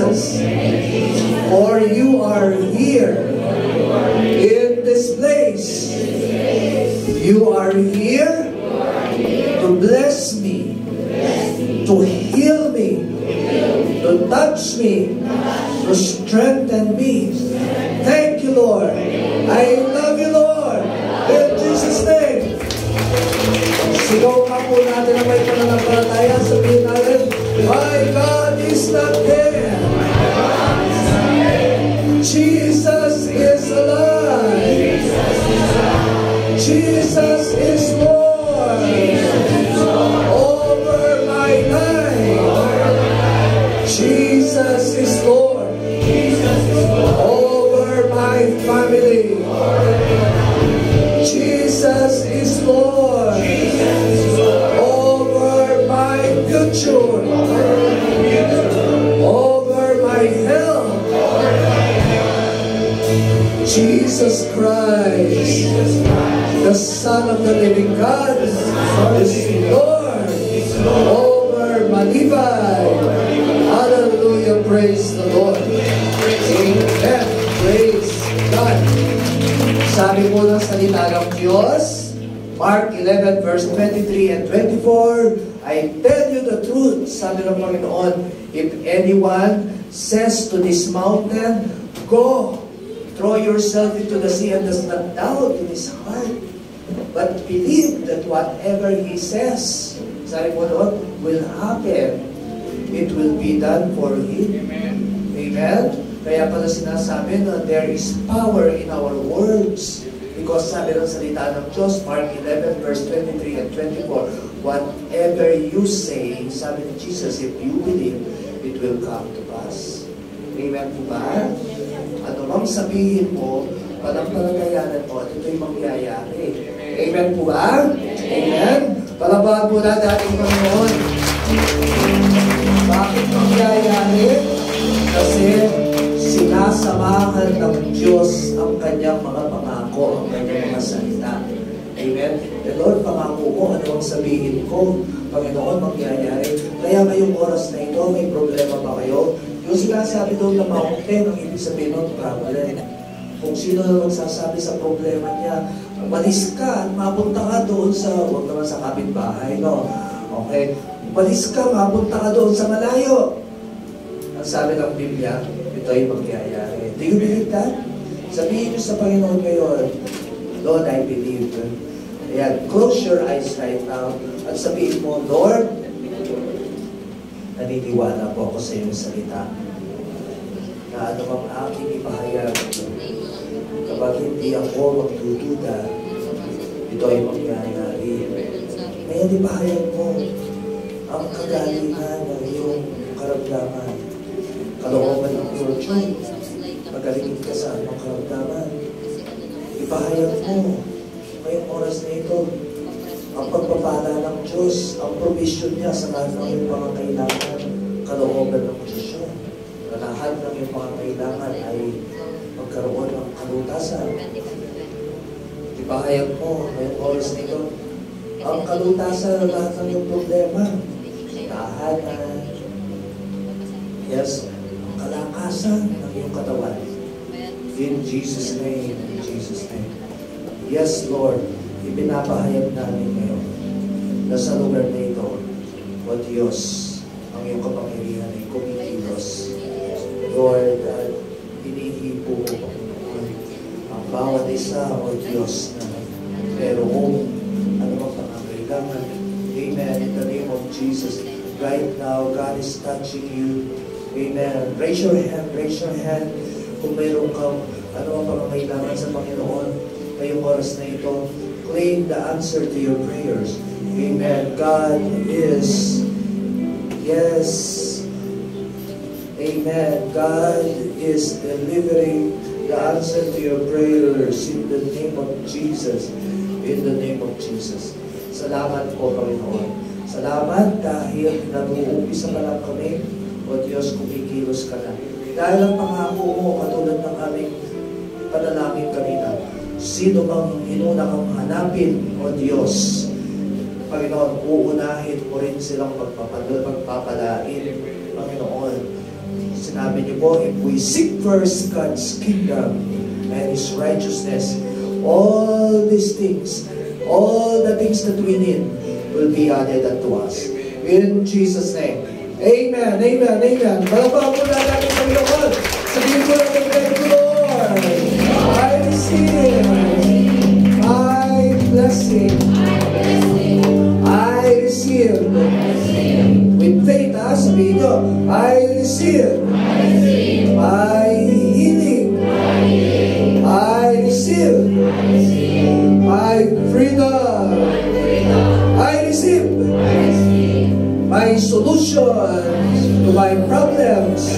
Jesus. For you are here in this place. You are here to bless me, to heal me, to touch me, to strengthen me. Thank you, Lord. I love you, Lord. In Jesus' name. Sigaw nga po natin ang may pananampalataya. Sabihin natin, my God is not dead. Jesus is alive. Jesus is Lord over my life. Jesus is Lord over my family. Jesus is Lord over my future, over my health. Jesus Christ, the Son of the living God, is Lord over Malibay. Hallelujah, praise the Lord. Amen, praise God. Sabi po ng salita ng Diyos, Mark 11 verse 23 and 24, I tell you the truth, sabi ng Panginoon, if anyone says to this mountain, go, throw yourself into the sea, and does not doubt in his heart, but believe that whatever he says, sabi po doon, will happen. It will be done for him. Amen? Kaya pala sinasabi na there is power in our words. Because sabi ng salita ng Diyos, Mark 11 verse 23 and 24, whatever you say, sabi ni Jesus, if you believe, it will come to pass. Amen po ba? Ano bang sabihin mo, panampalagayanan mo, at ito'y mangyayari. Amen po ba? Amen? Palabahan po natin ating Panginoon. Bakit mangyayari? Kasi sinasamahan ng Diyos ang kanyang mga pangako, ang kanyang mga salita. Amen? The Lord, pangako mo, ano ang sabihin ko? Panginoon, mangyayari. Kaya ngayong oras na ito, may problema ba kayo? Yung sinasabi doon na mountain, ang ibig sabihin ng problem. Kung sino na magsasabi sa problema niya, umalis ka, mapunta ka doon sa, huwag naman sa kapitbahay, no? Okay? Umalis ka, mapunta ka doon sa malayo. Ang sabi ng Biblia, ito ay mangyayari. Do you believe that? Sabihin niyo sa Panginoon ngayon, Lord, I believe. Ayan, close your eyes right now at sabihin mo, Lord, naniniwala po ako sa iyong salita na ano bang aking ipahayag kapag hindi ako magdududa, ito ay mangyayari. Kaya ipahayag mo ang kagalingan ng iyong karamdaman, kalooban ng fortune, magalingin ka sa anong karamdaman. Ipahayag mo ngayong oras na ito ang pagpapala ng Diyos, ang provision niya sa lahat ng iyong mga kailangan, kalooban ng posisyon. Na lahat ng iyong mga kailangan ay magkaroon ng kalutasan. Ipahayag mo ngayong oras na ito ang kalutasan ng lahat ng iyong problema. Tahanan. Yes, ang kalakasan ng iyong katawan. In Jesus' name, in Jesus' name. Yes, Lord, ipinapahayag namin ngayon na sa lugar na ito, o Diyos, ang iyong kapangyarihan ay kumikilos. Lord, at inihipo mo, Panginoon, ang bawat isa, o Diyos, na merong ano bang pangangailangan. Amen. In the name of Jesus. Right now, God is touching you. Amen. Raise your hand. Raise your hand. Kung mayroon kang ano ang pangangailangan sa Panginoon ngayong oras na ito, claim the answer to your prayers. Amen. God is, yes, amen. God is delivering the answer to your prayers in the name of Jesus. In the name of Jesus. Salamat po, Panginoon. Salamat dahil nag-uumpisa pa lang kami, o Diyos, kumikilos ka na. Dahil ang pangako mo, katulad ng aming panalangin kanina, sino bang inuna kang hanapin, o Diyos, Panginoon, uunahin mo rin silang pagpapalain, Panginoon. sinabi niyo po, if we seek first God's kingdom and His righteousness, all these things, all the things that we need will be added unto us. In Jesus' name. Amen, amen, amen. Malapang po natin ang Panginoon. Sabihin po natin, thank you, Lord. I receive my blessing. I receive. With faith, sabihin nyo, I receive my healing. I receive my freedom. I receive my solution to my problems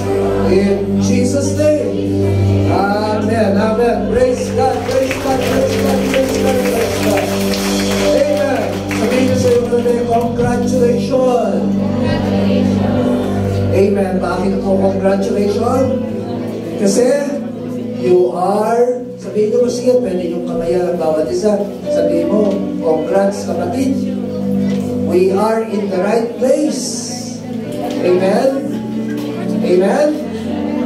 in Jesus' name. Amen, amen. Praise God, praise God, praise God, praise God, praise God. Amen. Sabihin niyo sa iyo natin, congratulations. Amen. Bakit po congratulations? Kasi you are, sabihin niyo, sige, pwede yung kamayan ng bawat isa. Sabihin mo, congrats kapatid. We are in the right place. Amen? Amen?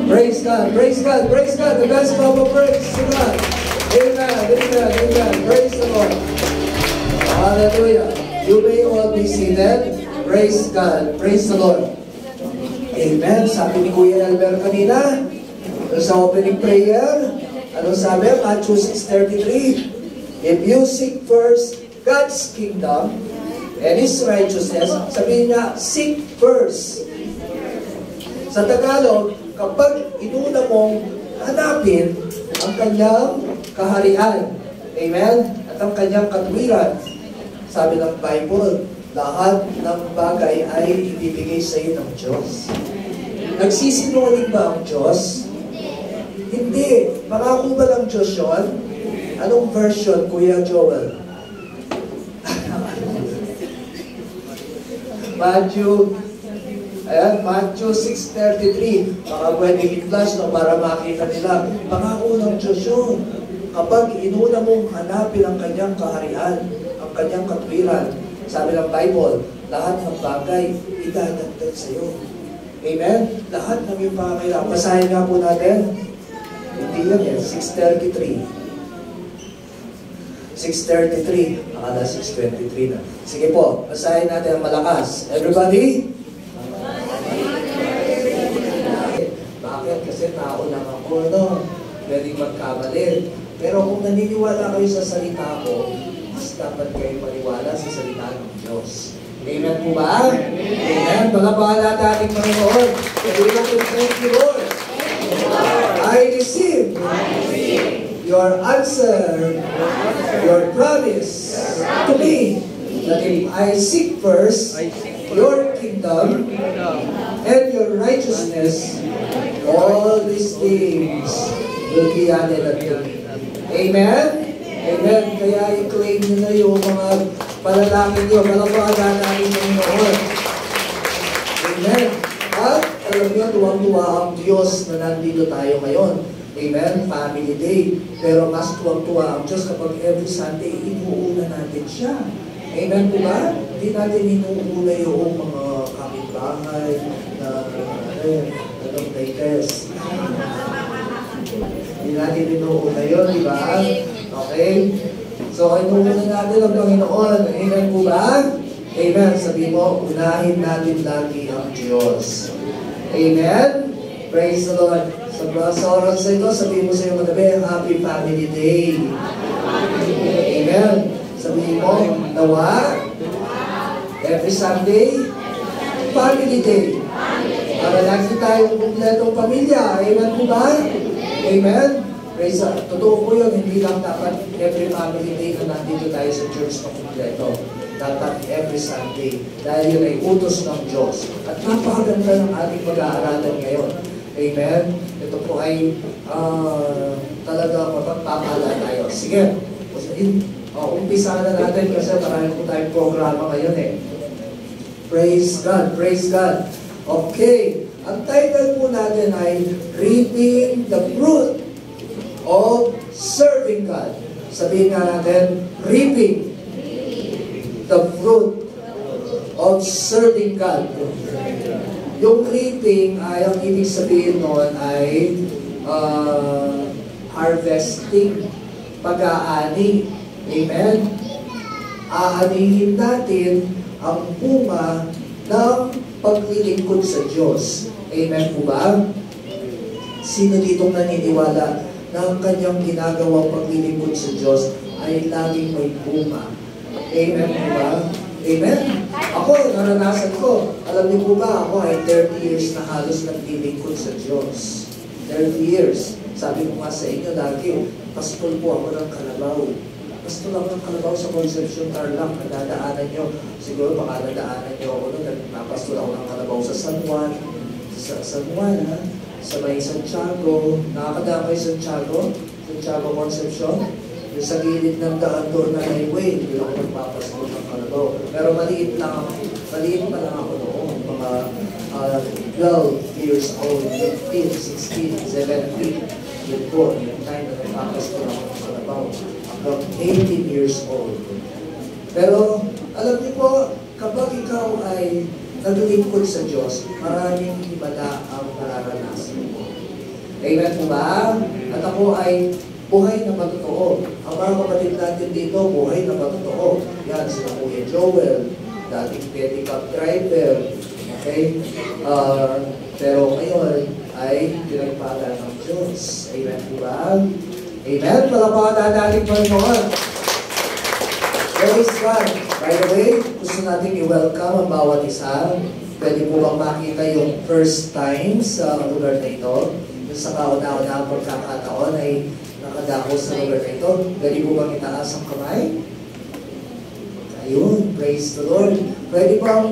Praise God, praise God, praise God. The best of all praise to God. Amen, amen, amen. Praise the Lord. Hallelujah. You may all be seated. Praise God, praise the Lord. Amen. Sabi ni Kuya Albert kanina, sa opening prayer, ano sabi? Matthew 6:33. If you seek first God's kingdom and His righteousness, sabihin niya, seek first. Sa Tagalog, kapag inuna mong hanapin ang kanyang kaharian, amen, at ang kanyang katuwiran, sabi ng Bible, lahat ng bagay ay ibibigay sa iyo ng Diyos. Nagsisinungaling ba ang Diyos? Hindi. Pangako ba ng Diyos yun? Anong version, Kuya Joel? Matthew 6:33. Baka pwede i-flash no, para makita nila. Pangako ng Diyos yun. Kapag inuna mong hanapin ang kanyang kaharian, ang kanyang katwiran, sabi ng Bible, lahat ng bagay idadagdag sa iyo. Amen? Lahat ng iyong pangangailangan. Basahin nga po natin. Hindi yan yan. 6:33. 6:33. Akala 6:23 na. Sige po, basahin natin ang malakas. Everybody? Bakit? Kasi tao lang ako, no? Pwedeng magkamali. Pero kung naniniwala kayo sa salita ko, mas dapat kayo maniwala sa salita ng Diyos. Amen po ba? Amen. Palapahan natin ating Panginoon. Thank you, Lord. I receive your answer, your promise to me, that if I seek first your kingdom and your righteousness, all these things will be added unto me. Amen? Amen. Kaya i-claim nyo na yung mga panalangin nyo. Palapahan natin Panginoon. Amen. At alam nyo, tuwang-tuwa ang Diyos na nandito tayo ngayon. Amen? Family Day. Pero mas tuwang-tuwa ang Diyos kapag every Sunday, inuuna natin siya. Amen po ba? Hindi natin inuuna yung mga kapitbahay na anong latest. Hindi natin inuuna yun, di ba? Okay? So, inuuna natin ang Panginoon. Amen po ba? Amen. Sabi mo, unahin natin lagi ang Diyos. Amen? Praise the Lord. Sa oras sa ito, sabihin mo sa iyo matabi, Happy Family Day. Amen. Sabihin mo, nawa, every Sunday, Family Day. Para lagi tayong kumpletong pamilya. Amen po ba? Amen. Praise God. Totoo po yun, hindi lang dapat every Family Day na nandito tayo sa church na kumpleto. Dapat every Sunday. Dahil yun ay utos ng Diyos. At napakaganda ng ating pag-aaralan ngayon. Amen. Ito po ay talaga mapagpapala tayo. Sige. Umpisa na natin kasi marami po tayong programa ngayon eh. Praise God. Praise God. Okay. Ang title po natin ay Reaping the Fruit of Serving God. Sabihin nga natin, Reaping the Fruit of Serving God. Yung reaping ay, ang ibig sabihin nun ay harvesting, pag-aani. Amen? Aanihin natin ang bunga ng paglilingkod sa Diyos. Amen po ba? Sino ditong naniniwala na ang kanyang ginagawang paglilingkod sa Diyos ay laging may bunga? Amen po ba? Amen? Ako, naranasan ko. Alam niyo po ba, ako ay 30 years na halos naglilingkod sa Diyos. 30 years. Sabi ko nga sa inyo lagi, pastol po ako ng Kalabaw. Pastol ako ng Kalabaw sa Concepcion Tarlac. Nadadaanan nyo. Siguro baka nadaanan nyo ako nun. Napastol ako ng Kalabaw sa San Juan. Sa San Juan, ha? Sa may Santiago. Nakakadaan kayo Santiago? Santiago Concepcion? Yung sa gilid ng daan doon na highway, hindi ako nagpapastol ng Kalabaw. Pero maliit pa lang ako noon. Mga 12 years old, 15, 16, 17. Yun po, yung time na nagpapastol ako ng Kalabaw. Hanggang 18 years old. Pero, alam niyo po, kapag ikaw ay naglilingkod sa Diyos, maraming himala ang mararanasan mo. Amen po ba? At ako ay buhay na matotoo. Ang mga kapatid natin dito, buhay na matotoo. Yan, sila Kuya Joel, dating pedicab driver. Okay? Pero ngayon ay pinagpala ng Diyos. Amen po ba? Amen? Palapakan natin Panginoon. Praise God. By the way, gusto natin i-welcome ang bawat isa. Pwede po bang makita yung first time sa lugar na ito? Yung sa kauna-una ang pagkakataon ay nakadako sa lugar na ito. Pwede po bang itaas ang kamay? Ayun, praise the Lord. Pwede bang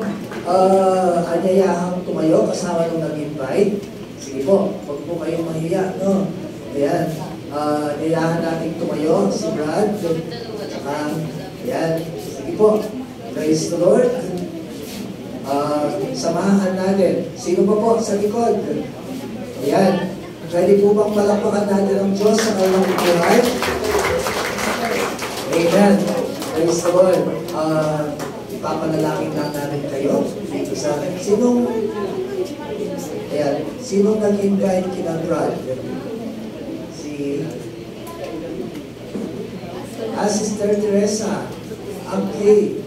anyayahang tumayo kasama nung nag-invite? Sige po, huwag po kayong mahiya, no? Ayan, anyayahan natin tumayo, si Brad. Ayan, sige po, praise the Lord. Samahan natin. Sino pa po sa likod? Ayan, pwede po bang palakpakan natin ang Diyos sa kanilang buhay? Amen. Praise the Lord. Ipapanalangin lang natin kayo. Sinong nag-invite kina Brad? Sister Teresa. Okay.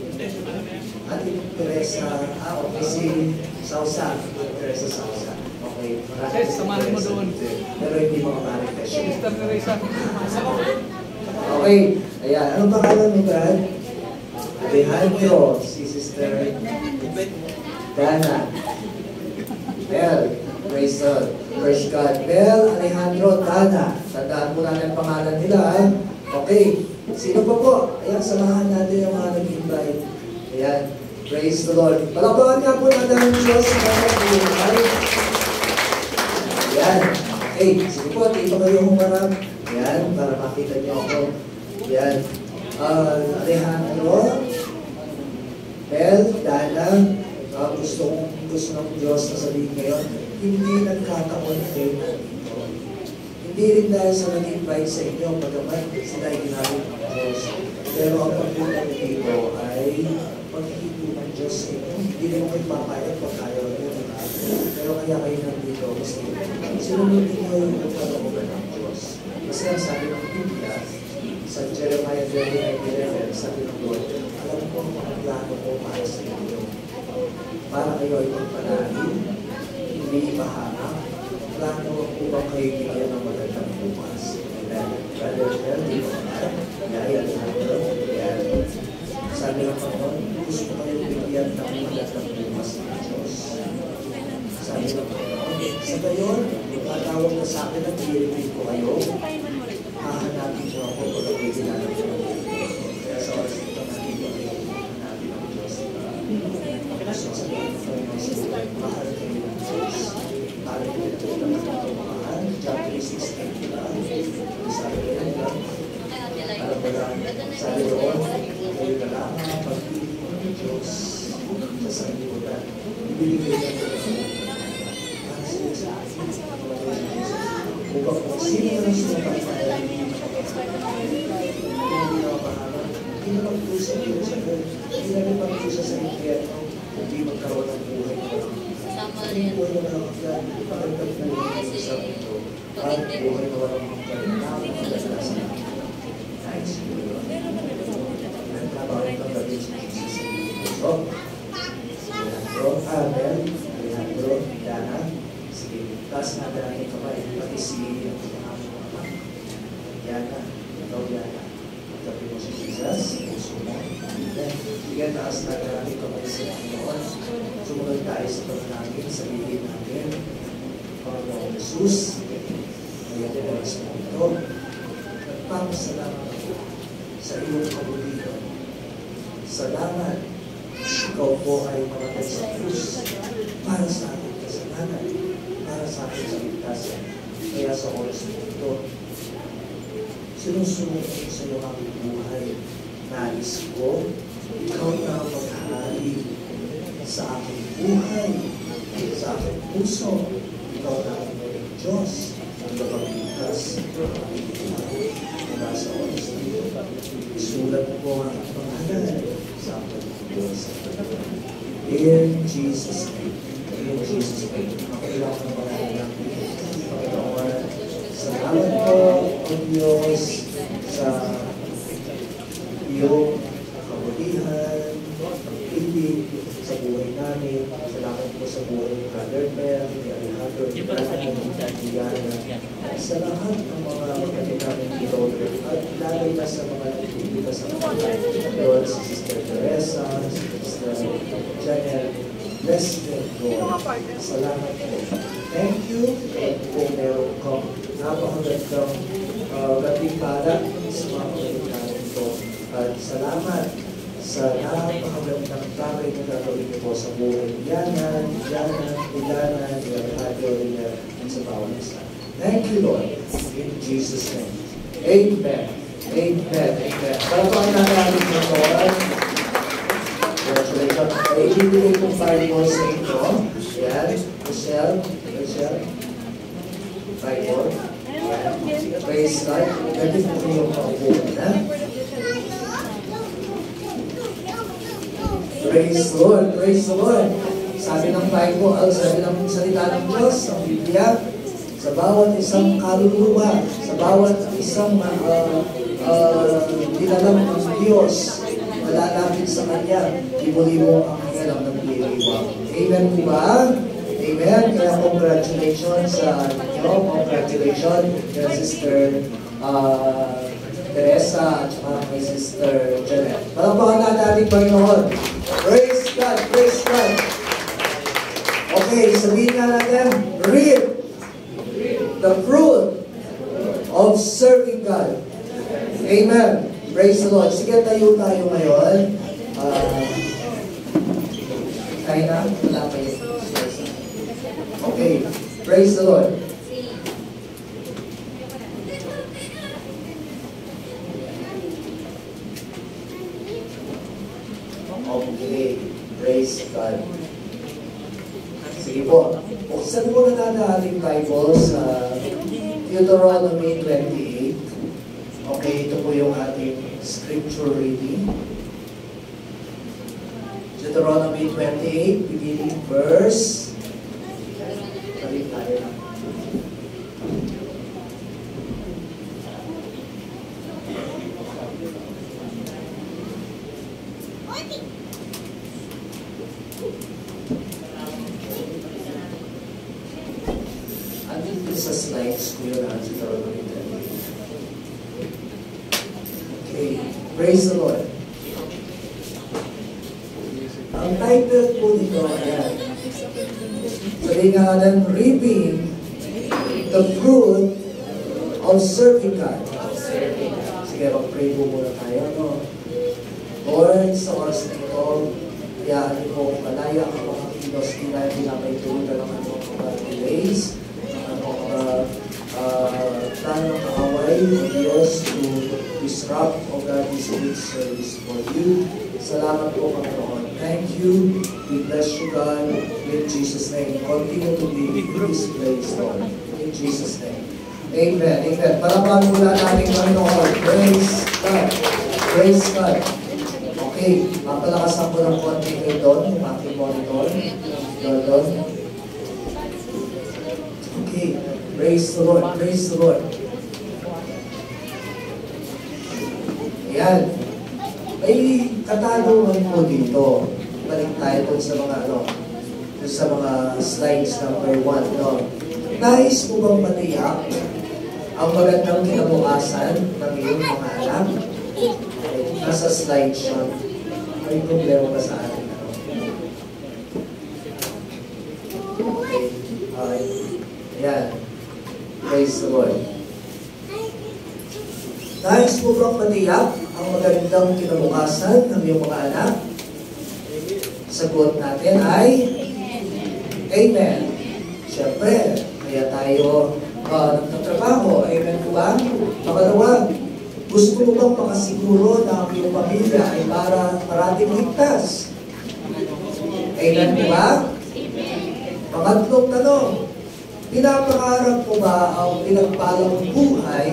Ate Teresa. Okay. Si Sausa. Teresa Sausa. Okay. Yes, samahan mo doon. Pero hindi mo ka-manifest. Sister Teresa. Okay. Ayan. Anong pangalan mo, Brad? Alejandro. Si Sister Dana. Bel. Praise God. Praise God. Bel, Alejandro, Dana. Tandaan mo natin ang pangalan nila. Okay. Sino pa po? Ayan, samahan natin yung mga nag-invite. Ayan. Praise the Lord. Palakpakan nga po natin ang Diyos sa mga buhay. Ayan. Okay. Sige po, dito kayo humarap. Ayan, para makita niyo ako. Ayan. Alejandro, Bel, Dana, gusto ng Diyos na sabihin ngayon, hindi nagkataon kayo dito. Hindi rin dahil sa nag-invite sa inyo, pagkaman sila ay ginamit ng Diyos. Pero ang pagpunta dito ay pagkikito ng Diyos sa inyo. Hindi rin mo magpapayag pag ayaw nyo. Pero kaya kayo nandito. Kasi sinunutin nyo yung pagkakaroon ng Diyos. Kasi ang sabi ng Biblia, sa Jeremiah 29:11, sabi ng Lord, alam ko ang mga plano ko para sa inyo. Para kayo ay magpanalin, hindi ipahanap, plano upang kayo bigyan ng magandang bukas. Brother Bel, di ba ba? Yaya natin. Sabi ng Panginoon, gusto kayo bigyan ng magandang bukas ng Diyos. Sabi ng Panginoon, sa gayon, matawag na sa akin at i-repeat ko kayo, hahanapin ko ako pag ako'y ginanap ko. Kaya sa oras ito natin ko kayo, hanapin ang Diyos. So sa Panginoon, mahal kayo ng Diyos. Mahal kayo ng Diyos naman ito mahal. John 3:16 diba? Sabi ko yan lang. Alam mo lang, sabi doon, kayo na lang ang pag-ibig ng Diyos sa sanlibutan. Ibigay kayo ng Diyos. Para sila sa akin. Upang kung sino na lang sumapagpayan, hindi na mapahaman, hindi na magpusa Diyos sa Diyos. Hindi na rin magpusa sa impyerno, hindi magkaroon ng buhay ko. Hindi po yung nakakagyan, pagkagdag po yung isang ito, at buhay na walang magkaroon na magkagalasan. Nice. Nagkabawin ng gabi si Jesus. So, Alejandro, Alejandro, Dana, sige, taas na dahil kamay, pati si Yana, ikaw Yana. Gabi mo si Jesus, puso mo. Sige, taas na dahil kamay sa Panginoon. Sumunod tayo sa panalangin, sabihin natin, Panginoon Jesus, ngayon po sa mundo, nagpapasalamat ako sa iyong kabutihan. Salamat, ikaw po ay mamatay sa krus para sa ating kasalanan, para sa ating kaligtasan. Kaya sa oras na ito, sinusunod ko sa iyong aking buhay. Nais ko, ikaw na ang maghahari sa aking buhay, sa aking puso. Ikaw na ang muling Diyos, ang napagligtas ng aking buhay. Mula sa oras na ito, isulat mo ang pangalan sa aking Diyos. In Jesus' name. In Jesus' name. Makilang ng pangalan natin. Panginoon, salamat po, O Diyos, sa iyong kabutihan, pag-ibig sa buhay namin. Salamat po sa buhay ni Brother Mel, ni Alejandro, ni Brother, ni Yana. Sa lahat ng mga kapatid namin dito, at lalo na sa mga nagpipita sa mga Lord, si Sister Teresa, si Sister Janelle, bless them, Lord. Salamat po. Thank you. At kung meron kang napakagandang gating para sa mga kapatid namin dito. At salamat sa napakagandang bagay na gagawin niyo po sa buhay ni Yana, Ilana, ni Alejandro, at sa bawat isa. Thank you, Lord. In Jesus' name. Amen. Amen. Amen. Para po ang natin ng Lord. Congratulations. Ay, ibibigay kong Bible sa inyo. Yan. Michelle. Bible. Praise God. Pwede po kayong paupuan na. Praise the Lord. Praise the Lord. Sabi ng Bible, sabi ng salita ng Diyos, ang Biblia, sa bawat isang kaluluwa, sa bawat isang nilalang ng Diyos, malalapit sa Kanya, libo-libo ang hilang ng piliwang. Amen po ba? Amen? Kaya congratulations sa inyo. Congratulations kay Sister Teresa at saka kay Sister Janelle. Palakpakan natin ating Panginoon. Praise God! Praise God! Okay, sabihin nga natin, reap the fruit of serving God. Amen. Praise the Lord. Sige, tayo ngayon. Tayo na? Wala pa yun. Okay. Praise the Lord. Okay. Praise God. Sige po. Buksan mo na natin ating Bible sa Deuteronomy 28. Okay, ito po yung ating scripture reading. Deuteronomy 28, beginning verse. Balik tayo lang. Andito sa slides ko yun ang Deuteronomy 28. Okay, praise the Lord. Ang title po dito ay sabihin nga natin, reaping the fruit of serving God. Sige, mag-pray po muna tayo. No? Lord, sa oras nito, kayaan niyo po kalaya ang mga kilos nila pinapahitulutan ng anong mga delays, anong plano ng kaaway ng Diyos to disrupt o God this week's service for you. Salamat po, Panginoon. Thank you. We bless you, God. In Jesus' name. Continue to be in this place, Lord. In Jesus' name. Amen. Amen. Parapahan mula namin, Panginoon. Praise God. Praise God. Okay. Mapalakasan ko ng konti kay Don, yung aking monitor. Don. Praise the Lord. Praise the Lord. Ayan. May katanungan po dito. Balik tayo dun sa mga dun sa mga slides number 1. No? Nais mo bang matiyak ang magandang kinabukasan ng iyong mga anak? Nasa slide siya. May problema ba sa atin? Okay. Ayan. Praise the Lord. Nais mo bang matiyak ang magandang kinabukasan ng iyong mga anak? Sagot natin ay Amen. Siyempre, kaya tayo nagtatrabaho. Amen po ba? Pangalawa, gusto mo bang makasiguro na ang iyong pamilya ay parating ligtas? Amen po ba? Pangatlong tanong, pinapangarap mo ba ang pinagpalang buhay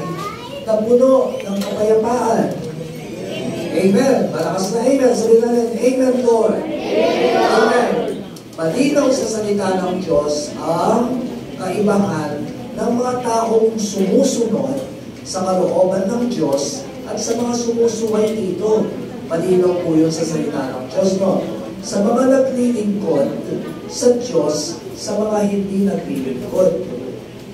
na puno ng kapayapaan? Amen. Malakas na amen. Sabihin natin, Amen, Lord. Amen. Malinaw sa salita ng Diyos ang kaibahan ng mga taong sumusunod sa kalooban ng Diyos at sa mga sumusuway dito. Malinaw po yun sa salita ng Diyos, no? Sa mga naglilingkod sa Diyos, sa mga hindi naglilingkod.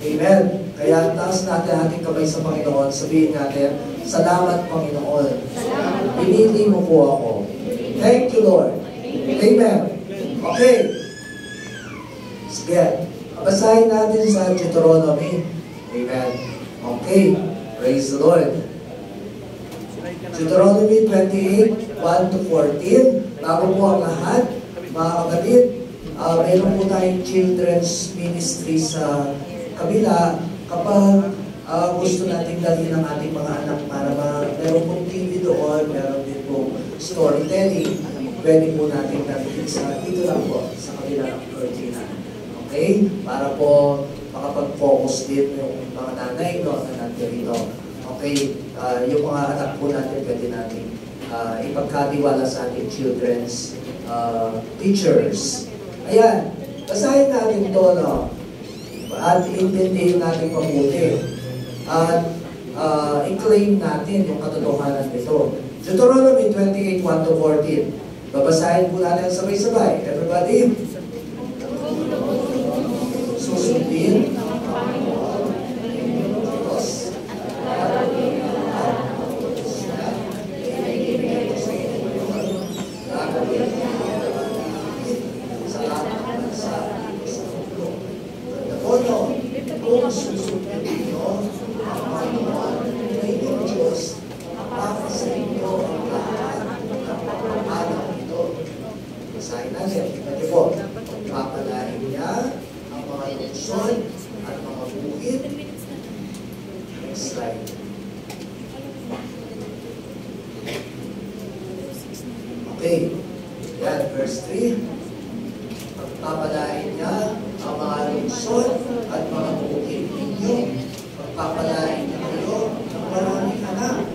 Amen. Kaya taas natin ating kamay sa Panginoon. Sabihin natin, salamat Panginoon. Pinili mo po ako. Thank you, Lord. Amen. Okay. Sige. Basahin natin sa Deuteronomy. Amen. Okay. Praise the Lord. Deuteronomy 28, 1-14. Bago po ang lahat, mga kapatid, mayroon po tayong children's ministry sa kabila. Kapag gusto natin dalhin ang ating mga anak para meron pong TV doon, meron din pong storytelling, pwede po natin dalhin sa dito lang po, sa kabila ng cortina. Okay? Para po makapag-focus din yung mga nanay no, na nandito. Okay? Yung mga anak po natin, pwede natin ipagkatiwala sa ating children's teachers. Ayan, basahin natin ito, no? At intindihin natin mabuti. At i-claim natin yung katotohanan nito. Deuteronomy 28, 1-14. Babasahin po natin sabay-sabay. Everybody? Susundin. Kung susundin ninyo ang Panginoon na inyong Diyos, mapapasa inyo ang lahat ng pagpapalaang ito. Basahin natin. Ito po, papalain niya ang mga lungsod at mga bukid. Next slide. Okay. Yan, verse 3. Pagpapalain niya ang mga lungsod at mga bukid ninyo. Pagpapalain niya kayo ng maraming anak,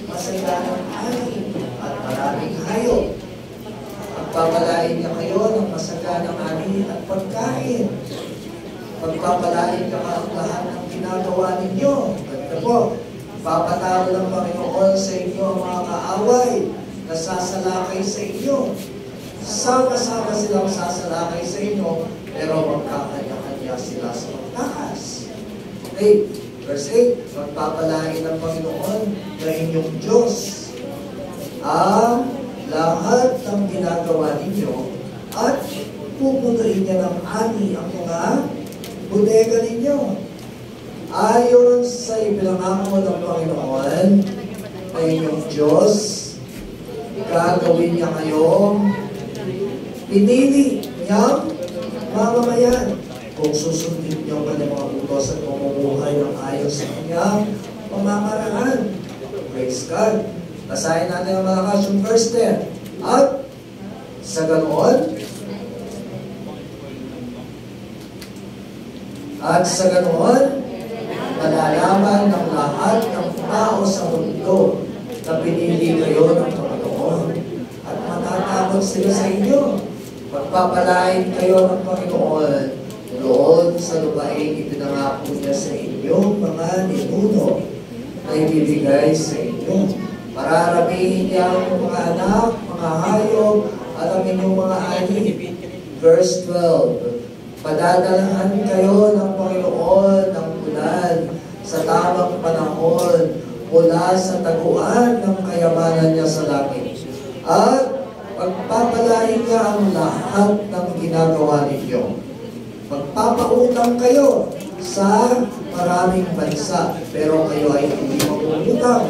masaganang ani at maraming hayop. Pagpapalain niya kayo ng masaganang ani at pagkain. Pagpapalain niya ang lahat ng ginagawa ninyo. Ganda po, papatalo ng Panginoon sa inyo ang mga kaaway na sasalakay sa inyo. Sama-sama silang sasalakay sa inyo, pero magkakanya-kanya sila sa pagtakas. Okay, verse 8, magpapalain ng Panginoon na inyong Diyos ang lahat ng ginagawa ninyo at pupunuin niya ng ani ang mga bodega ninyo. Ayon sa ipinangako ng Panginoon na inyong Diyos, gagawin niya kayong pinili niyang mamamayan kung susundin niyo ang kanyang mga utos at mamumuhay ng ayon sa kanyang pamamaraan. Praise God. Basahin natin ang malakas yung verse 10. At sa ganoon, malalaman ng lahat ng tao sa mundo na pinili kayo ng Panginoon at matatakot sila sa inyo. Pagpapalain kayo ng Panginoon, doon sa lupain ipinangako niya sa inyong mga ninuno na ibibigay sa inyo. Mararamihin niya ang mga anak, mga hayop, at ang inyong mga ani. Verse 12, padadalahan kayo ng Panginoon ng ulan sa tamang panahon mula sa taguan ng kayamanan niya sa langit. At pagpapalain niya ang lahat ng ginagawa ninyo. Magpapautang kayo sa maraming bansa, pero kayo ay hindi mangungutang.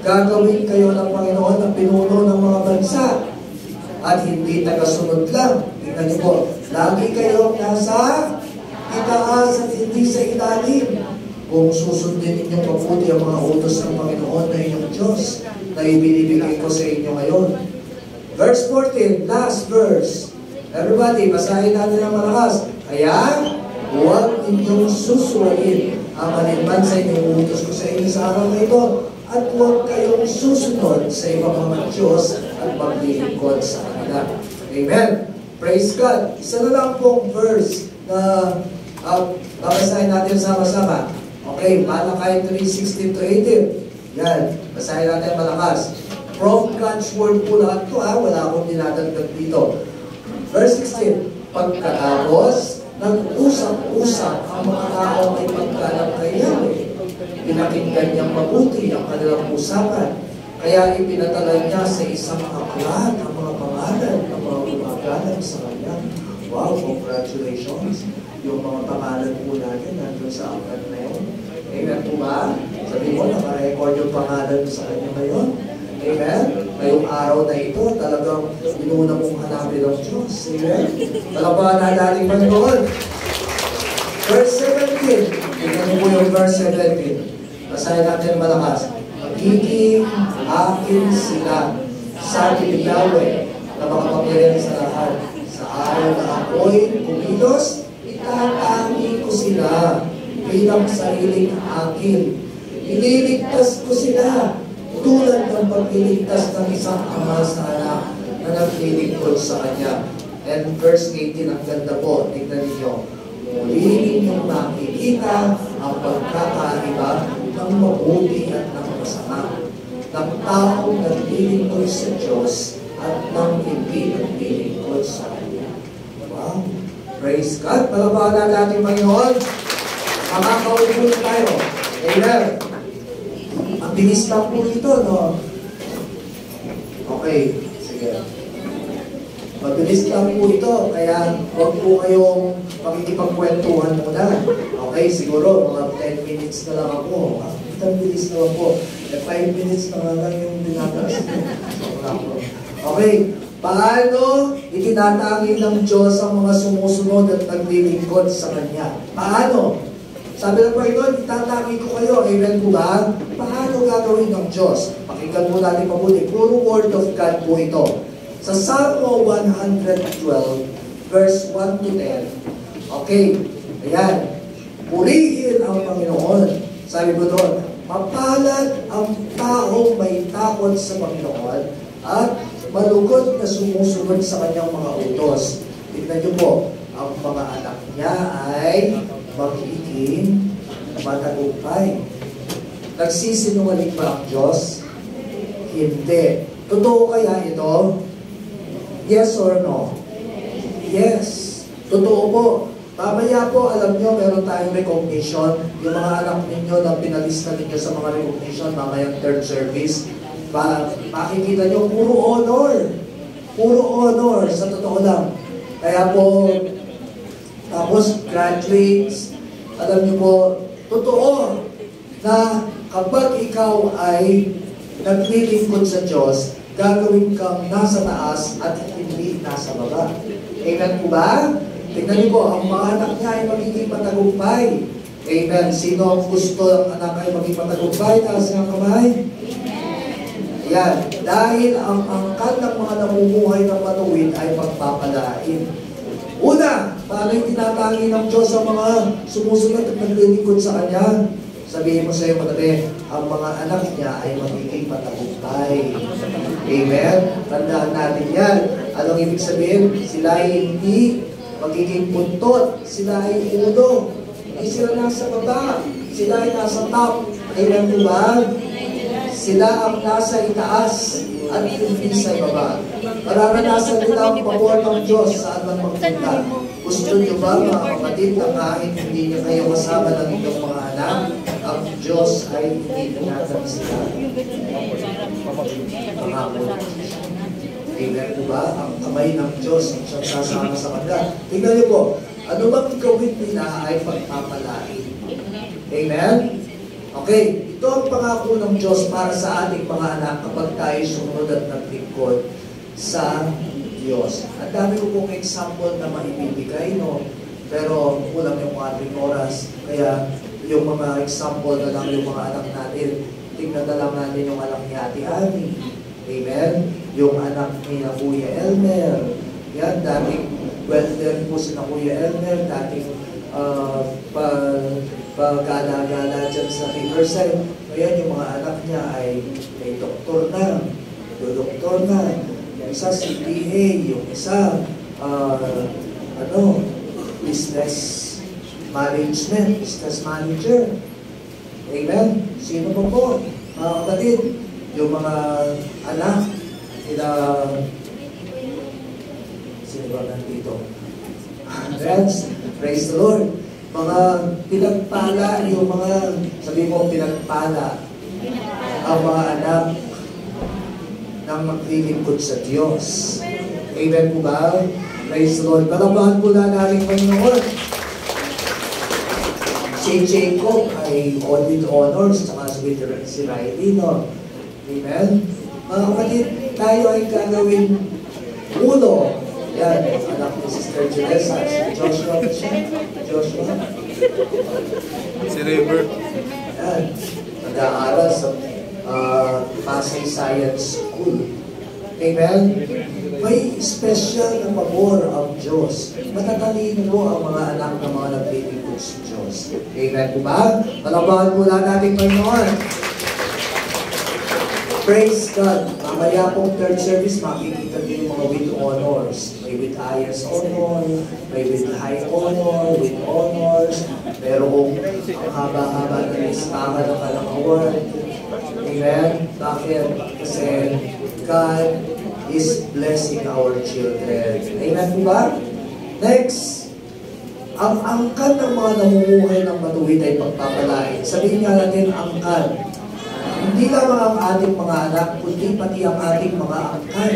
Gagawin kayo ng Panginoon na pinuno ng mga bansa at hindi tagasunod lang. Tingnan niyo po, lagi kayong nasa itaas at hindi sa ilalim. Kung susundin ninyong mabuti ang mga utos ng Panginoon na inyong Diyos na ibinibigay ko sa inyo ngayon. Verse 14, last verse. Everybody, basahin natin ang malakas. Kaya, huwag ninyong susuwain ang malinman sa inyong utos ko sa inyo sa araw na ito. At huwag kayong susunod sa ibang mga Diyos at maglilingkod sa kanila. Amen. Praise God. Isa na lang pong verse na babasahin natin sama-sama. Okay, Malachi 3:16-18. Yan, basahin natin malakas. From God's Word po lahat ito, wala akong dinadagdag dito. Verse 16, pagkatapos, nag-usap-usap ang mga tao ay pagkalap kay Yahweh. Pinakinggan niyang mabuti ang kanilang usapan. Kaya ipinatala niya sa isang aklat ang mga pangalan ng mga gumagalang sa kanya. Wow, congratulations. Yung mga pangalan po natin nandun sa aklat na yun. Amen po ba? Sabi mo, nakarecord yung pangalan sa kanya ngayon. Amen? Ngayong araw na ito, talagang inuna mong hanapin ang Diyos. Amen? Talagang natin Panginoon. Verse 17. Tingnan mo po yung verse 17. Basahin natin malakas. Magiging akin sila, sabi ni Yahweh, na makapangyarihan sa lahat. Sa araw na ako'y kumilos, itatangi ko sila bilang sariling akin. Ililigtas ko sila tulad ng pagliligtas ng isang ama sa anak na naglilingkod sa kanya. And verse 18, ang ganda po, tignan ninyo. Muli ninyong makikita ang pagkakaiba ng mabuti at ng masama, ng taong naglilingkod sa Diyos at ng hindi naglilingkod sa Kanya. Wow! Praise God! Palabanan natin, Panginoon. Makakaupo na tayo. Amen! Ang bilis lang po ito, no? Okay, sige. Mabilis lang po ito, kaya huwag po kayong makikipagkwentuhan muna. Okay, siguro mga 10 minutes na lang ako. Ang bilis na lang po. 5 minutes na lang yung dinataas. Okay, paano itinatangi ng Diyos ang mga sumusunod at naglilingkod sa Kanya? Paano? Sabi ng Panginoon, itatangi ko kayo. Amen po ba? Paano gagawin ng Diyos? Pakinggan po natin mabuti. Puro Word of God po ito. Sa Psalm 112, verse 1 to 10. Okay, ayan. Purihin ang Panginoon. Sabi ko doon, mapalad ang taong may takot sa Panginoon at malugod na sumusunod sa kanyang mga utos. Tignan niyo po, ang mga anak niya ay magiging matagumpay. Nagsisinungaling ba ang Diyos? Hindi. Totoo kaya ito? Yes or no? Yes. Totoo po. Mamaya po, alam nyo, meron tayong recognition. Yung mga anak ninyo na pinalista ninyo sa mga recognition, mamayang third service, makikita nyo, puro honor. Puro honor, sa totoo lang. Kaya po, tapos graduates, alam nyo po, totoo na kapag ikaw ay naglilingkod sa Diyos, gagawin kang nasa taas at hindi nasa baba. Amen po ba? Tingnan niyo po, ang mga anak niya ay magiging matagumpay. Amen. Sino ang gusto ang anak ay maging matagumpay? Taas ng kamay. Ayan. Dahil ang angkan ng mga namumuhay ng matuwid ay pagpapalain. Una, paano yung tinatangi ng Diyos ang mga sumusunod at naglilingkod sa Kanya? Sabihin mo sa iyo, matabi, ang mga anak niya ay magiging matagumpay. Amen? Tandaan natin yan. Anong ibig sabihin? Sila ay hindi magiging buntot. Sila ay ulo. Hindi sila nasa baba. Sila ay nasa top. Amen po ba? Sila ang nasa itaas at hindi sa baba. Mararanasan nila ang pabor ng Diyos saan man magpunta. Gusto niyo ba, mga kapatid, na kahit hindi niyo kayo kasama ng inyong mga anak, ang Diyos ay hindi tinatag sila? Pangako. Amen po ba? Ang kamay ng Diyos ang siyang sasama sa kanila. Tingnan niyo po, ano bang gawin nila ay pagpapalain? Amen? Okay, ito ang pangako ng Diyos para sa ating mga anak kapag tayo sumunod at naglingkod sa Diyos. Ang dami ko pong example na maibibigay, no? Pero kulang yung ating oras. Kaya yung mga example na lang yung mga anak natin, tingnan na lang natin yung anak ni Ate Ani. Amen? Yung anak ni Kuya Elmer. Yan, dating welder po si Kuya Elmer, dating pagkala-gala dyan sa Riverside. Ngayon, yung mga anak niya ay may doktor na, doktor na. Yung isa CPA, yung isa business management, business manager. Amen? Sino pa po? Mga kapatid, yung mga anak nila, sino ba nandito? Friends, praise the Lord. Mga pinagpala, yung mga, sabi mo, pinagpala ang mga anak ng maglilingkod sa Diyos. Amen po ba? Praise the Lord. Palabahan po na natin Panginoon. Si Jacob ay with honors, saka si Riley, no? Amen? Mga kapatid, tayo ay gagawin uno. Yan, anak ni Sister Julissa, si Joshua. Joshua. Si River. Yan, nag-aaral sa Pasay Science School. Amen? May special na pabor ang Diyos. Matatalino ang mga anak ng mga naglilingkod sa Diyos. Amen po ba? Palabahan po lang natin Panginoon. Praise God. Mamaya pong third service, makikita niyo yung mga with honors. May with highest honor, may with high honor, with honors. Pero kung ang haba-haba na listahan ng kalang award. Amen? Bakit? Kasi God is blessing our children. Amen po ba? Next, ang angkan ng mga namumuhay ng matuwid ay pagpapalain. Sabihin nga natin, angkan. Hindi lamang ang ating mga anak, kundi pati ang ating mga angkan.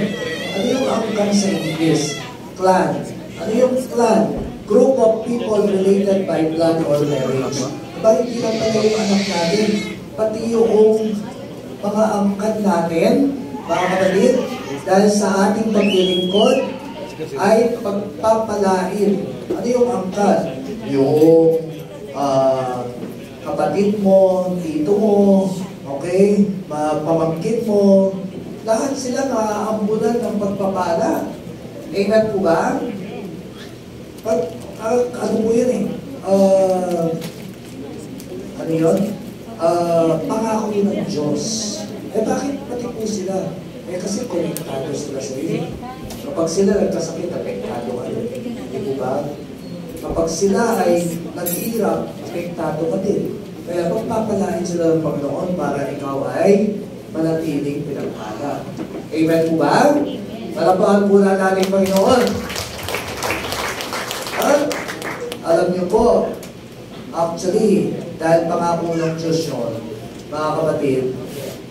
Ano yung angkan sa English? Clan. Ano yung clan? Group of people related by blood or marriage. Ba, hindi lang pala yung anak natin, pati yung mga angkan natin, mga kapatid, dahil sa ating paglilingkod ay pagpapalain. Ano yung angkan? Yung kapatid mo, tito mo, okay, pamangkin mo, lahat sila naaambunan ng pagpapala. Amen po ba? Ano po yun eh? Ano yun? Pangako yun ng Diyos. Bakit pati po sila? Kasi konektado sila sa iyo. Kapag sila nagkasakit, apektado ka rin. Hindi po ba? Kapag sila ay naghihirap, apektado ka din. Kaya pagpapalain sila ng Panginoon para ikaw ay manatiling pinagpala. Amen po ba? Palapahan po na natin Panginoon. At alam niyo po, actually, dahil pangako ng Diyos yun, mga kapatid,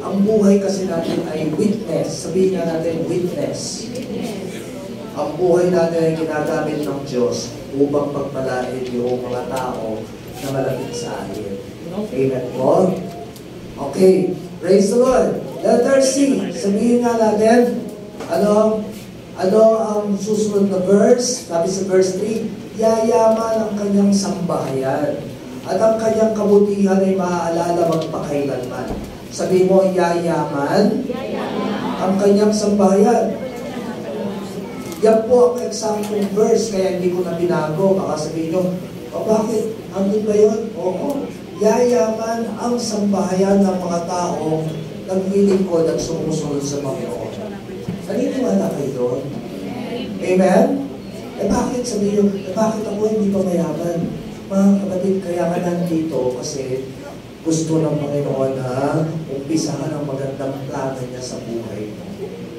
ang buhay kasi natin ay witness. Sabihin nga natin, witness. Ang buhay natin ay ginagamit ng Diyos upang pagpalain yung mga tao na malapit sa atin. Amen po? Okay. Praise the Lord. Letter C. Sabihin nga natin, ano ang susunod na verse? Sabi sa verse 3, yayaman ang kanyang sambahayan at ang kanyang kabutihan ay maaalala magpakailanman. Sabi mo, yayaman ang kanyang sambahayan. Yan po ang example verse, kaya hindi ko na binago. Baka sabihin nyo, bakit? Andun ba yun? Oo. Yayaman ang sambahayan ng mga taong naglilingkod at sumusunod sa Panginoon. Naniniwala kayo doon? Amen? Bakit sabihin nyo, bakit ako hindi pa mayaman? Mga kapatid, kaya ka nandito kasi gusto ng Panginoon na umpisahan ang magandang plano niya sa buhay mo.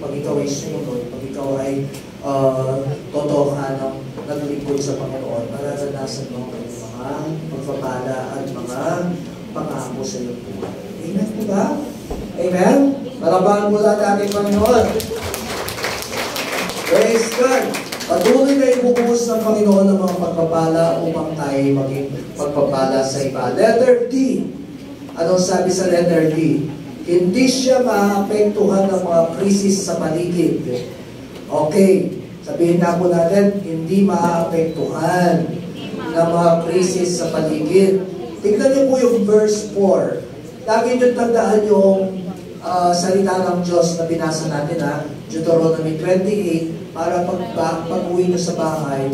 Pag ikaw ay sumunod, pag ikaw ay totohanan ng naglingkod sa Panginoon, mararanasan mo ang mga pagpapala at mga pangako sa iyong buhay. Amen po ba? Amen? Malabahan mo lang natin Panginoon. Praise God! Patuloy na ibubuhos ng Panginoon ng mga pagpapala upang tayo maging pagpapala sa iba. Letter D. Anong sabi sa letter D? Hindi siya maapektuhan ng mga krisis sa paligid. Okay. Sabihin na po natin, hindi maapektuhan ng mga krisis sa paligid. Tignan niyo po yung verse 4. Lagi niyo tandaan yung salita ng Diyos na binasa natin, Deuteronomy 28, para pag-uwi niyo sa bahay,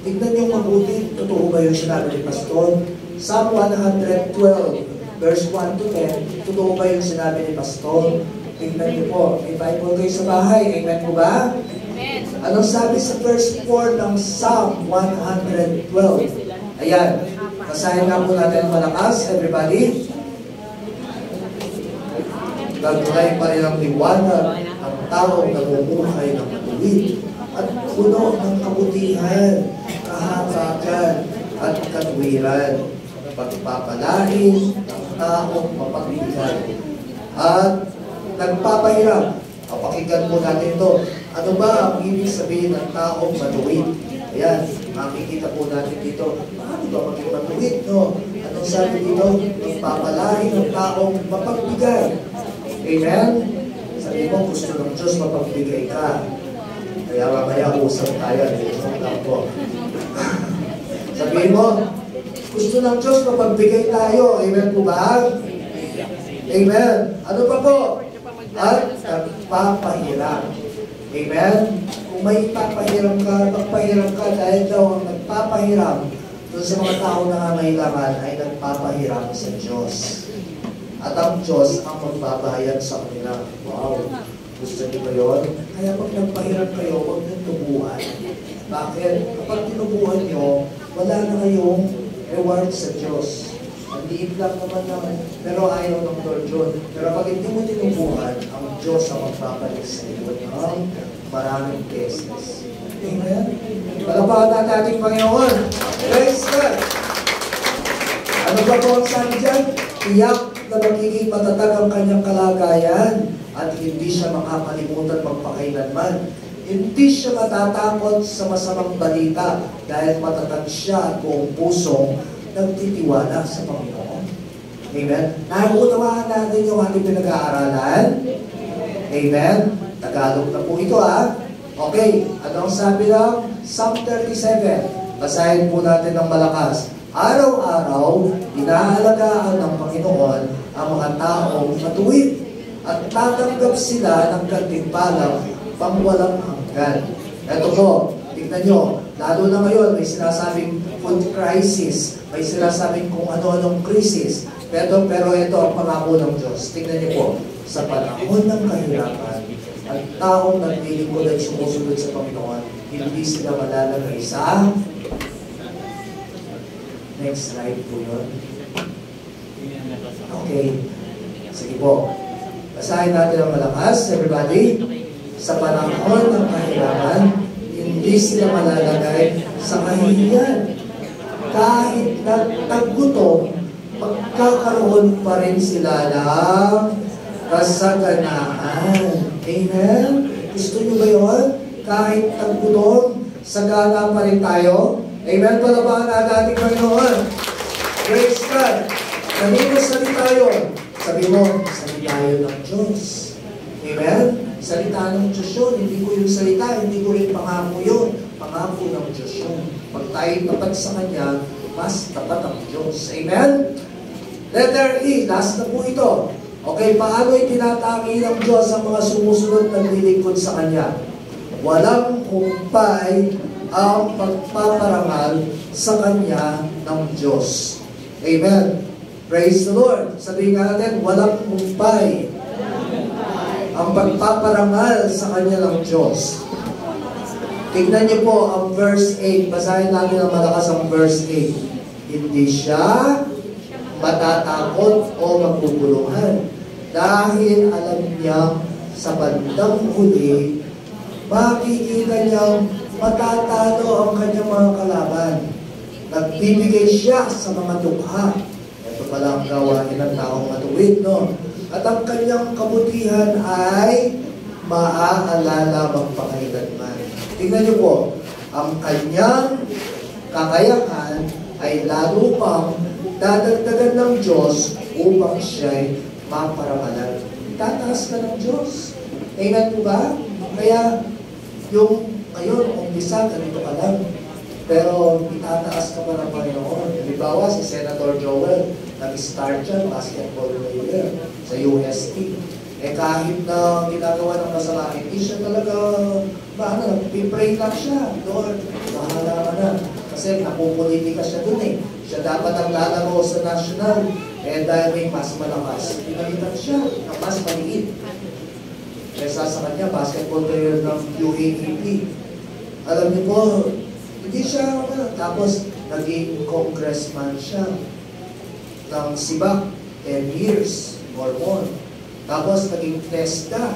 tignan niyo mabuti, totoo ba yung sinabi ni Pastor? Psalm 112, verse 1 to 10, totoo ba yung sinabi ni Pastor? Tignan niyo po, may Bible kayo sa bahay, amen po ba? Amen. Anong sabi sa verse 4 ng Psalm 112? Ayan, basahin nga po natin malakas, everybody. Nagtulay pa rin ang liwanag ang taong namumuhay ng matuwid at puno ng kabutihan, kahabagan at katwiran. Pagpapalain ng taong mapagbigay at nagpapahirap. Pakinggan po natin ito. Ano ba ang ibig sabihin ng taong matuwid? Ayan, makikita po natin dito. Paano ba maging matuwid? No? Anong sabi dito? Nagpapalain ng taong mapagbigay. Amen? Sabi mo, gusto ng Diyos mapagbigay ka. Kaya mamaya usap tayo. Sabihin mo, gusto ng Diyos mapagbigay tayo. Amen po ba? Amen. Ano pa po? At nagpapahiram. Amen? Kung may magpahiram ka dahil daw ang nagpapahiram doon sa mga tao na nangangailangan ay nagpapahiram sa Diyos. At ang Diyos ang magbabayad sa kanila. Wow! Gusto niyo ba yun? Kaya pag nagpahiram kayo, huwag niyong tubuhan. Bakit? Kapag tinubuhan niyo, wala na kayong reward sa Diyos. Ang liit lang naman naman, pero ayaw ng Lord yun. Pero pag hindi mo tinubuhan, ang Diyos ang magbabalik sa iyo ng maraming beses. Amen? Palapakan natin ating Panginoon. Praise God! Ano ba po ang sabi dyan? Tiyak na magiging matatag ang kanyang kalagayan at hindi siya makakalimutan magpakailanman. Hindi siya matatakot sa masamang balita dahil matatag siya at buong pusong nagtitiwala sa Panginoon. Amen? Naunawaan natin yung ating pinag-aaralan. Amen? Tagalog na po ito Okay, anong sabi lang? Psalm 37. Basahin po natin ng malakas. Araw-araw, inaalagaan ng Panginoon ang mga taong matuwid at tatanggap sila ng gantimpalang pangwalang hanggan. Ito po, tignan nyo, lalo na ngayon, may sinasabing food crisis, may sinasabing kung ano-anong krisis, pero ito ang pangako ng Diyos. Tignan nyo po, sa panahon ng kahirapan, ang taong naglilingkod at sumusunod sa Panginoon, hindi sila malalagay sa next slide po yun. Okay. Sige po. Basahin natin ang malakas, everybody. Sa panahon ng kahirapan, hindi sila malalagay sa kahihiyan. Kahit nagtagutom, magkakaroon pa rin sila ng kasaganahan. Amen? Gusto nyo ba yun? Kahit naggutom, sagana pa rin tayo. Amen? Palabahan natin ating Panginoon. Praise God. Kanino salita yun? Sabi mo, salita yun ng Diyos. Amen? Salita ng Diyos yun. Hindi ko yung salita, hindi ko rin pangako yun. Pangako ng Diyos yun. Pag tayo tapat sa Kanya, mas tapat ang Diyos. Amen? Letter E, last na po ito. Okay, paano itinatangi ng Diyos ang mga sumusunod na nililingkod sa Kanya? Walang humpay ang pagpaparangal sa Kanya ng Diyos. Amen. Praise the Lord. Sabihin nga natin, walang humpay ang pagpaparangal sa Kanya ng Diyos. Tignan niyo po ang verse 8. Basahin natin ang malakas ang verse 8. Hindi siya matatakot o maguguluhan dahil alam niya sa bandang huli, makikita niyang matatalo ang kanyang mga kalaban. Nagbibigay siya sa mga dukha. Ito pala ang gawain ng taong matuwid, no? At ang kanyang kabutihan ay maaalala magpakailanman. Tingnan niyo po, ang kanyang kakayahan ay lalo pang dadagdagan ng Diyos upang siya'y maparamalan. Tataas ka ng Diyos. Tingnan po ba? Kaya yung ngayon, umpisa, ganito ka lang. Pero itataas ka pa ng Panginoon. Halimbawa, si Senator Joel, nag-start siya, basketball player sa UST. Kahit na ginagawa ng masama, hindi siya talaga, pipray lang siya. Lord, bahala ka na. Kasi napupolitika siya dun eh. Siya dapat ang lalaro sa national. Dahil may mas malakas, pinalitan siya ng mas maliit. Kesa sa kanya, basketball player ng UAAP. Alam niyo po, hindi siya, tapos naging congressman siya ng Sibak, 10 years or more. Tapos naging TESDA.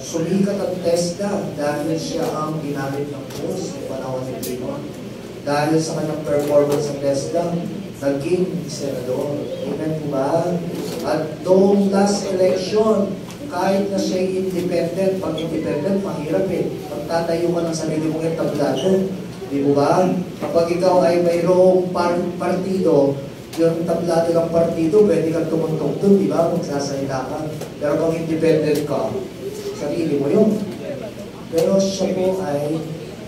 Sumikat ang TESDA dahil siya ang ginamit ng Diyos sa panahon ni Pinoy. Dahil sa kanyang performance sa TESDA, naging senador. Amen po ba? At noong last election, kahit na siya independent, pag independent, mahirap eh. Pagtatayo ka ng sarili mong entablado. Di po ba? Kapag ikaw ay mayroong partido, yung tablado ng partido, pwede kang tumuntong doon, di ba? Magsasalita ka. Pero kung independent ka, sarili mo yun. Pero siya po ay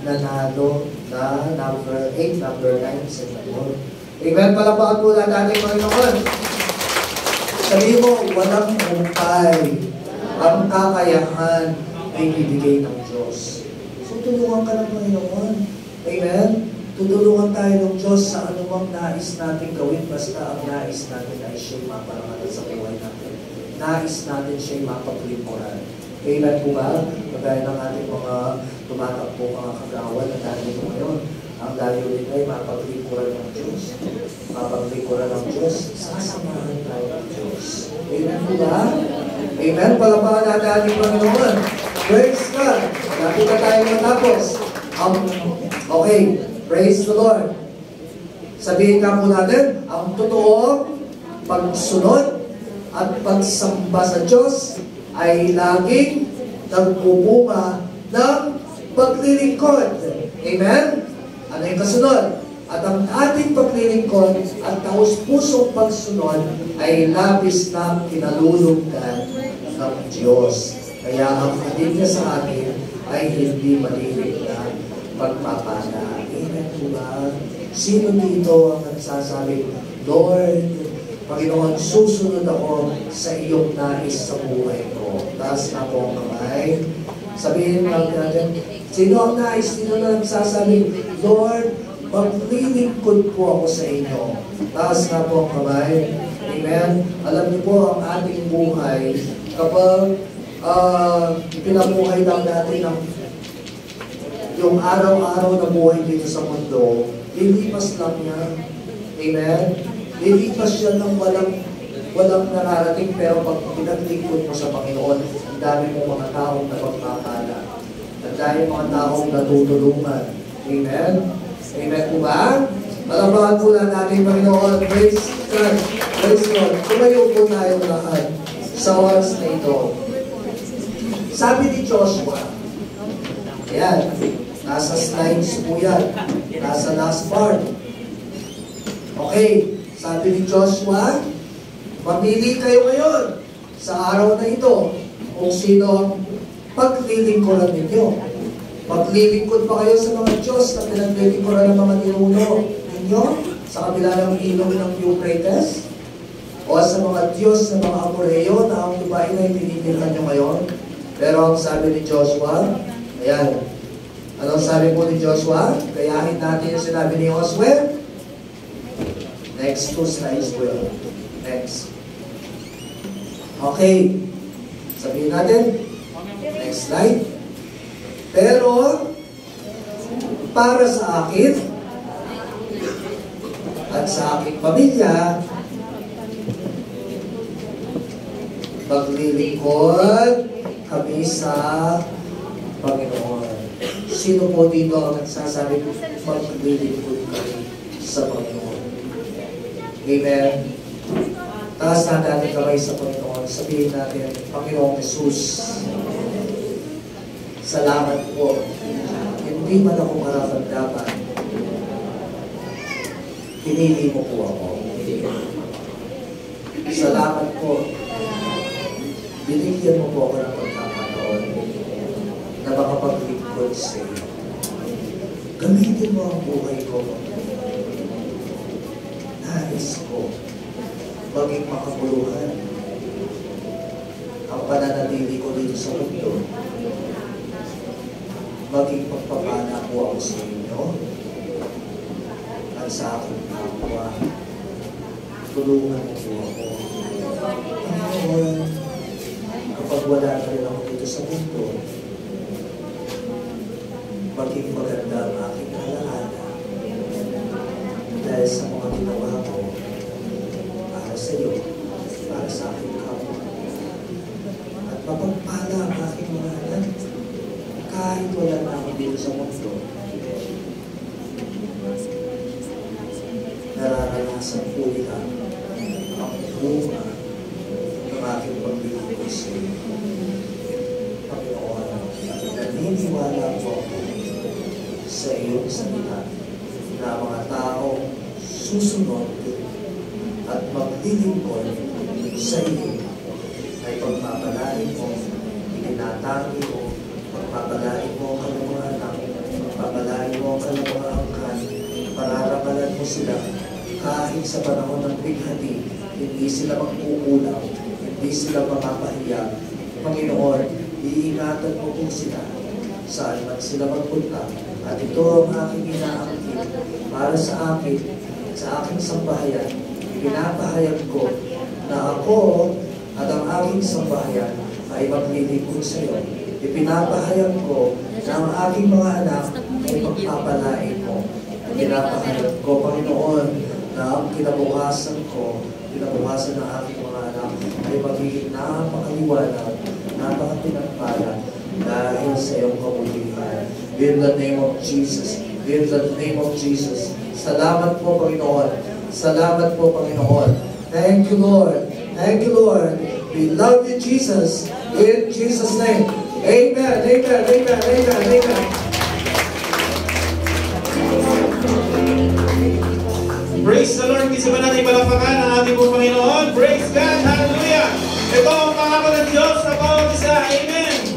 nanalo na number 8, number 9, senador. Amen, palapakan po na natin Panginoon. Sabihin mo, walang humpay. Ang kakayahan ay bibigay ng Diyos. So, tulungan ka ng Panginoon. Amen? Tutulungan tayo ng Diyos sa anumang nais natin gawin, basta ang nais natin ay siya'y maparamalan sa buhay natin. Nais natin siya'y mapaglingkuran. Amen po ba? Kagaya ng ating mga tumatakbo mga kagawan na dahil ngayon, ang layunin ay mapaglingkuran ng Diyos. Mapaglingkuran ng Diyos, sasamahan tayo ng Diyos. Amen po ba? Amen? Palapakan natin ating Panginoon. Praise God! Lapit na tayo matapos. Okay. Praise the Lord. Sabihin nga po natin, ang totoo, pagsunod at pagsamba sa Diyos ay laging nagbubunga ng paglilingkod. Amen? Ano yung kasunod? At ang ating paglilingkod at taus-pusong pagsunod ay labis na kinalulugdan ng Diyos. Kaya ang hatid niya sa atin ay hindi malilit na pagpapala. Amen po ba? Sino dito ang nagsasabi, Lord, Panginoon, susunod ako sa iyong nais sa buhay ko. Taas na po ang kamay. Sabihin natin, sino ang nais dito na nagsasabi, Lord, maglilingkod po ako sa inyo. Taas na po ang kamay. Amen? Alam niyo po ang ating buhay, kapag pinabuhay lang natin ng yung araw-araw na buhay dito sa mundo, lilipas lang yan. Amen? Lilipas yan ng walang nararating, pero pag pinaglingkod mo sa Panginoon, ang dami mong mga taong napagpapala. Ang dami mga taong natutulungan. Amen? Amen po ba? Palapakan po lang natin, Panginoon. Praise God. Praise God. Tumayo po tayo lahat sa oras na ito. Sabi ni Joshua, ayan, nasa slides po yan. Nasa last part. Okay, sabi ni Joshua, mamili kayo ngayon sa araw na ito kung sino ang paglilingkuran ninyo. Maglilingkod pa kayo sa mga Diyos na pinaglilingkuran ng mga ninuno ninyo sa kabila ng ilog ng Euphrates o sa mga Diyos na mga Amoreo na ang lupain na itinitilikan nyo ngayon. Pero ang sabi ni Joshua, ayan, anong sabi po ni Joshua? Kayahin natin yung sinabi ni Josue. Next two slides po yun. Next. Okay. Sabihin natin. Next slide. Pero, para sa akin at sa aking pamilya, maglilingkod kami sa Panginoon. Sino po dito ang nagsasabi maglilingkod kami sa Panginoon? Amen. Taas na natin kamay sa Panginoon. Sabihin natin, Panginoong Jesus, salamat po. Hindi man ako mararamdaman. Pinili mo po ako. Salamat po. Binigyan mo po ako ng pagkakataon na makapaglingkod sa iyo. Gamitin mo ang buhay ko. Nais ko maging makabuluhan ang pananatili ko dito sa mundo. Maging pagpapala po ako sa inyo at sa aking kapwa. Tulungan mo po ako. Panginoon, kapag wala na rin ako dito sa mundo, maging maganda ang aking alaala dahil sa mga ginawa ko para sa iyo, para sa aking kapwa. At mapagpala ang aking mga anak kahit wala na ako dito sa mundo. Nararanasan po nila ang bunga ng aking paglilingkod sa iyo. Panginoon, naniniwala po ako sa iyong salita na mga tao susunod at maglilingkod sa iyo ay pagpapalain mo, itinatagi mo, pagpapalain mo ang kanilang mga anak, pagpapalain mo ang kanilang mga angkan, pararamalan mo sila kahit sa panahon ng bighati, hindi sila magkukulang, hindi sila mapapahiya. Panginoon, iingatan mo po sila saan man sila magpunta. At ito ang aking inaangkin para sa akin, sa aking sambahayan. Pinapahayag ko na ako at ang aking sambahayan ay maglilingkod sa iyo. Ipinapahayag ko na ang aking mga anak ay pagpapalain mo. Pinapahayag ko, Panginoon, na ang kinabukasan ko, kinabukasan ng aking mga anak ay magiging napakaliwanag, napakapinagpala dahil sa iyong kabulihan. In the name of Jesus. In the name of Jesus. Salamat po, Panginoon. Salamat po, Panginoon. Thank you, Lord. Thank you, Lord. We love you, Jesus. In Jesus' name. Amen. Amen. Amen. Amen. Amen. Praise the Lord. Isa ba natin palapakan ang ating pong Panginoon? Praise God. Hallelujah. Ito ang pangako ng Diyos sa bawat isa. Amen.